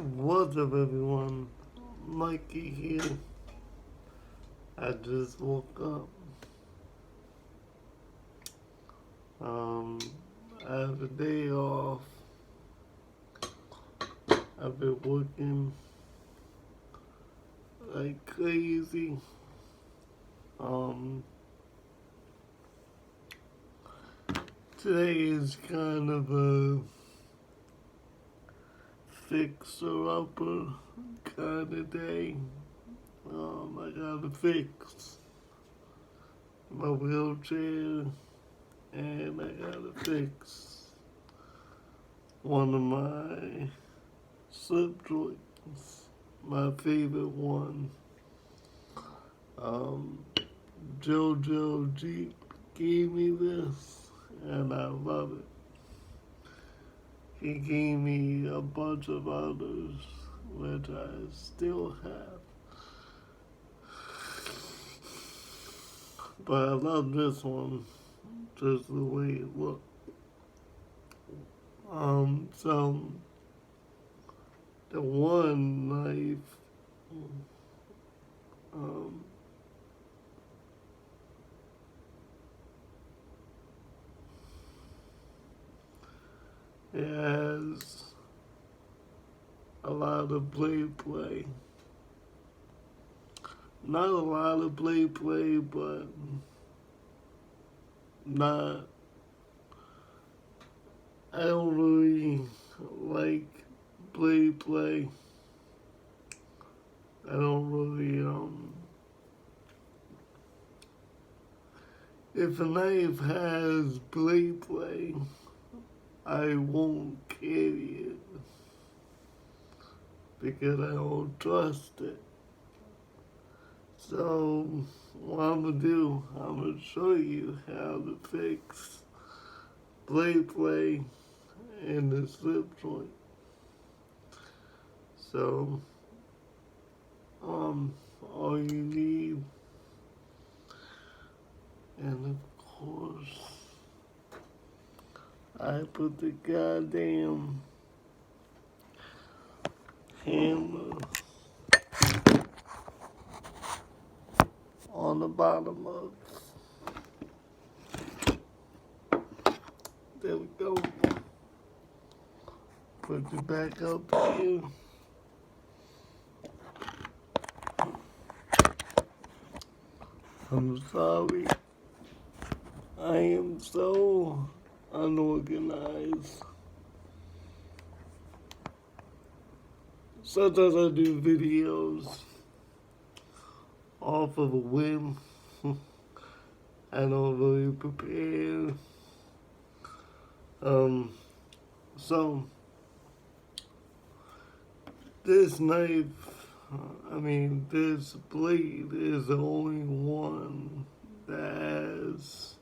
What's up, everyone? Mikey here. I just woke up. I have a day off. I've been working like crazy. Um, Today is kind of a fixer-upper kind of day. I gotta fix my wheelchair, and I gotta fix one of my slip joints, my favorite one. JoJo Jeep gave me this, and I love it. He gave me a bunch of others, which I still have. But I love this one, just the way it looks. So the one knife, um, it has a lot of blade play. Not a lot of blade play, but not. I don't really like blade play. I don't really, if a knife has blade play, I won't carry it because I don't trust it. So, what I'm gonna do, I'm gonna show you how to fix blade play in the slip joint. So, all you need, and of course, I put the goddamn hammer on the bottom of. There we go. Put it back up here. I'm sorry. I am so unorganized. Sometimes I do videos off of a whim. I don't really prepare. So this knife, this blade is the only one that has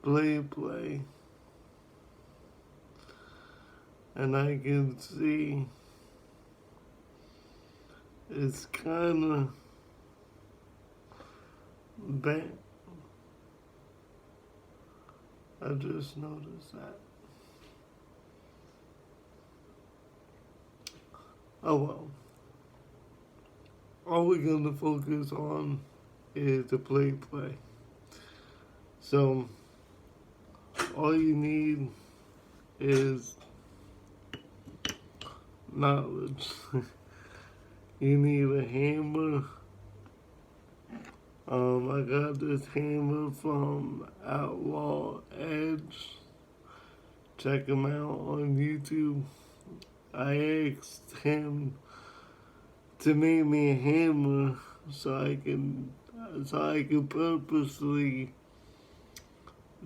blade play. And I can see it's kind of bent. I just noticed that. Oh well. All we're gonna focus on is the blade play. So all you need is knowledge. You need a hammer. I got this hammer from Outlaw Edge. Check him out on YouTube. I asked him to make me a hammer so I can purposely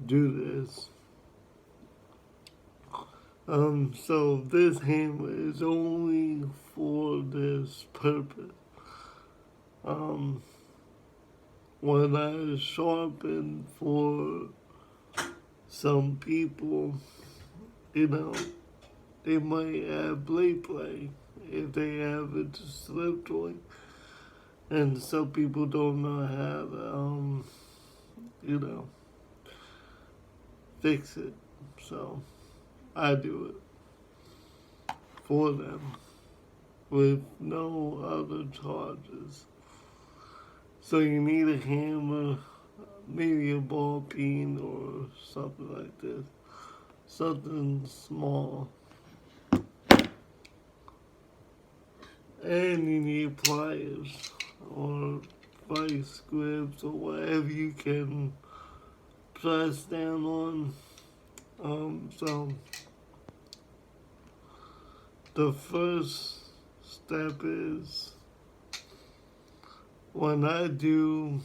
do this. So this hammer is only for this purpose. When I sharpen for some people, they might have blade play if they have a slip joint, and some people don't know how to, fix it. So I do it for them. with no other charges. So you need a hammer, maybe a ball peen or something like this. Something small. And you need pliers or vice grips or whatever you can press down on. So the first step is when I do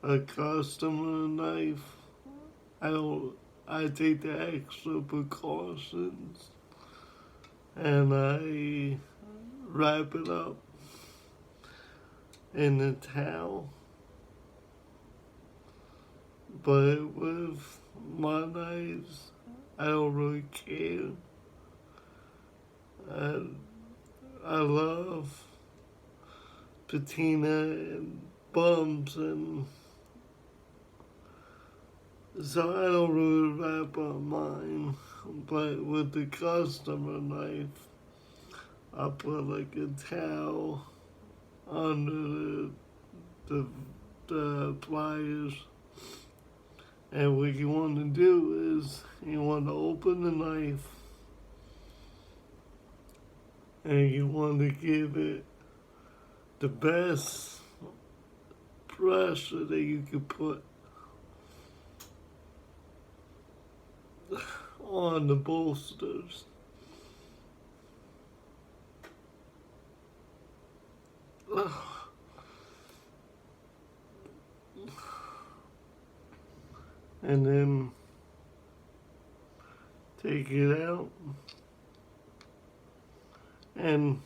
a customer knife, I take the extra precautions and I wrap it up in a towel. But with my knives, I don't really care. I love patina and bumps, and so I don't really wrap up mine. But with the customer knife, I put like a towel under the pliers. And what you want to do is you want to open the knife and you want to give it the best pressure that you can put on the bolsters. And then take it out. And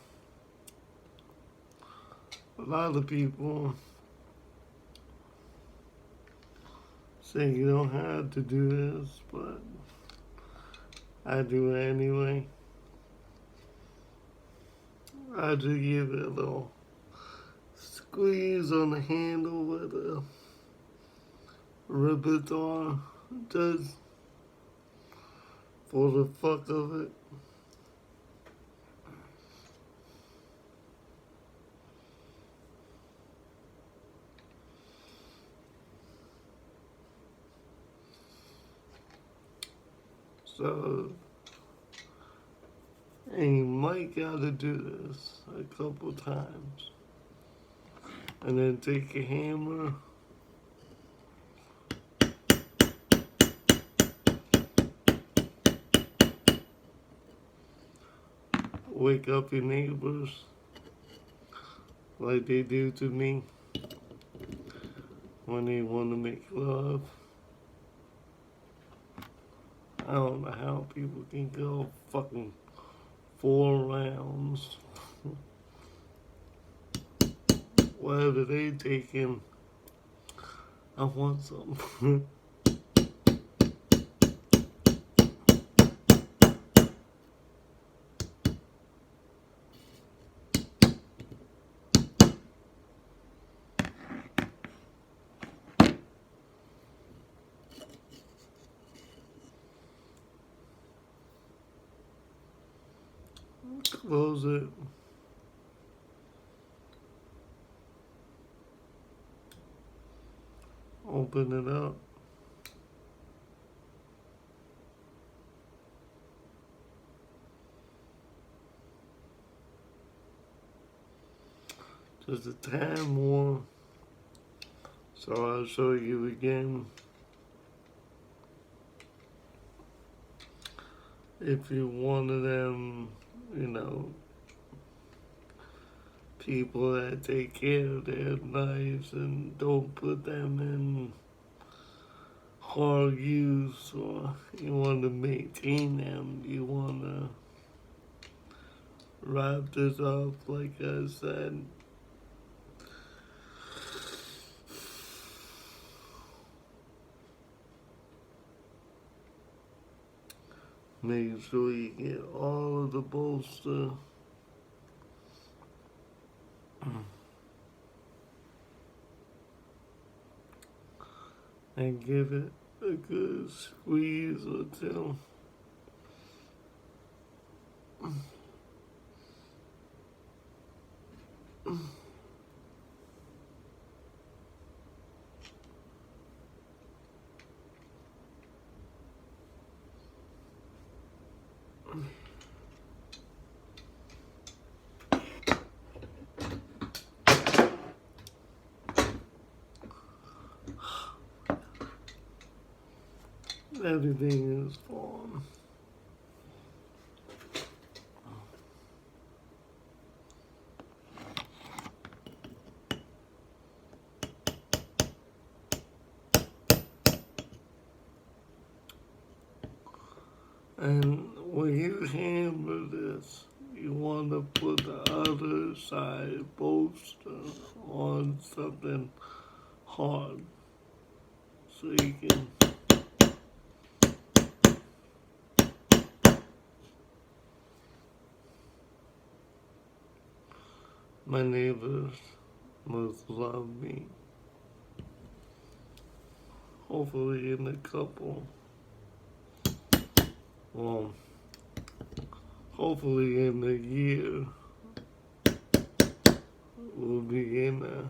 a lot of people say you don't have to do this, but I do it anyway. I just give it a little squeeze on the handle with a Ribitor, just for the fuck of it. So, and you might gotta do this a couple times. And then take a hammer, wake up your neighbors like they do to me when they want to make love. I don't know how people can go fucking 4 rounds. Whatever they taking, I want some. Close it. Open it up. Just a tad more. So I'll show you again. If you're one of them, people that take care of their knives and don't put them in hard use, or you want to maintain them, you want to wrap this up, like I said. Make sure you get all of the bolster. And give it a good squeeze or two. Everything is fine. And when you hammer this, you want to put the other side bolster on something hard so you can. My neighbors must love me. Hopefully, in a couple, well, hopefully in a year, we'll be in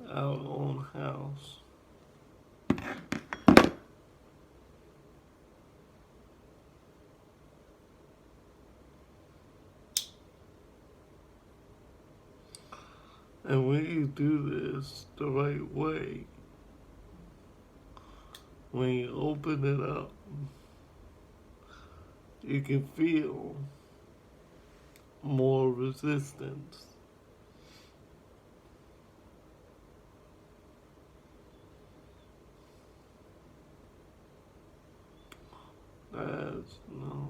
our own house. And when you do this the right way, when you open it up, you can feel more resistance. That's no.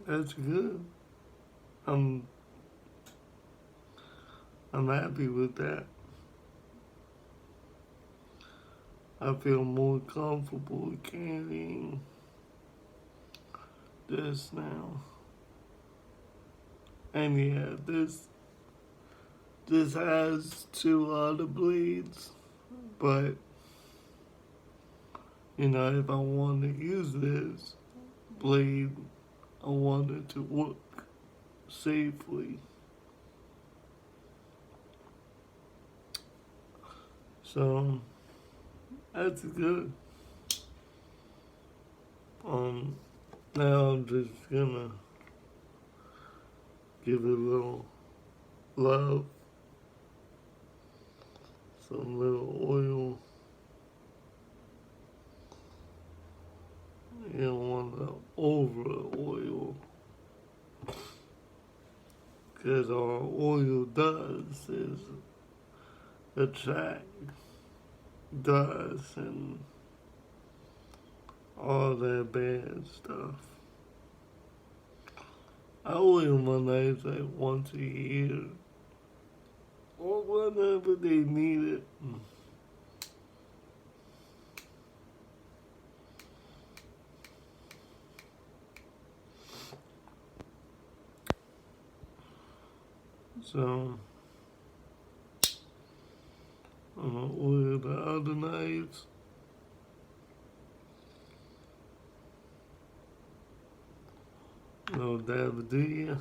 That's good. I'm I'm happy with that. I feel more comfortable carrying this now. And yeah, this has two other blades, but you know, if I want to use this blade, I want it to work safely. So that's good. Um, Now I'm just gonna give it a little love, some little oil. You don't want to over oil, because all oil does is attract dust and all that bad stuff. I oil my knives like once a year or whenever they need it. So I'm gonna oil the other knives. No Davidia.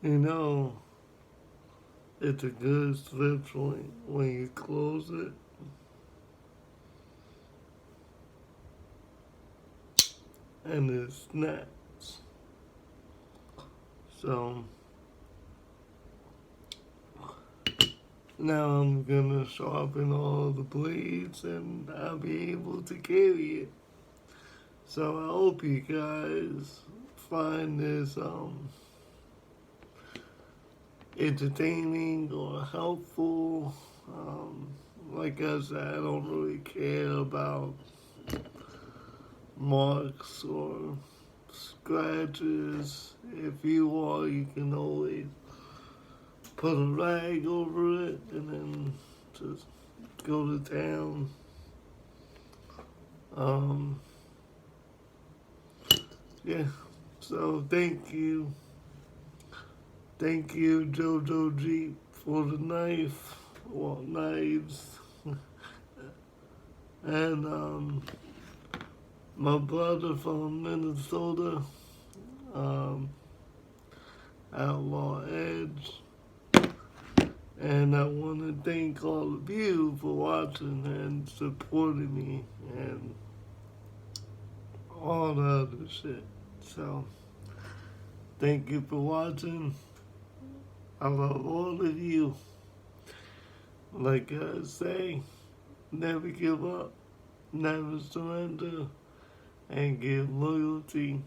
You know, it's a good slip joint when you close it. And it snaps. So now I'm gonna sharpen all the blades and I'll be able to carry it. So I hope you guys find this entertaining or helpful. Like I said, I don't really care about marks or scratches. If you are, you can always put a rag over it and then just go to town. Um, yeah, so thank you. Thank you, JoJo Jeep, for the knife, or knives. And my brother from Minnesota, um, Outlaw Edge. And I want to thank all of you for watching and supporting me and all the other shit. So, thank you for watching. I love all of you. Like I say, never give up, never surrender, and give loyalty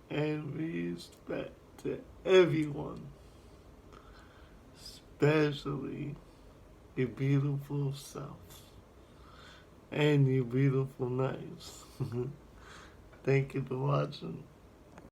and respect to everyone, especially your beautiful self and your beautiful knives. Thank you for watching.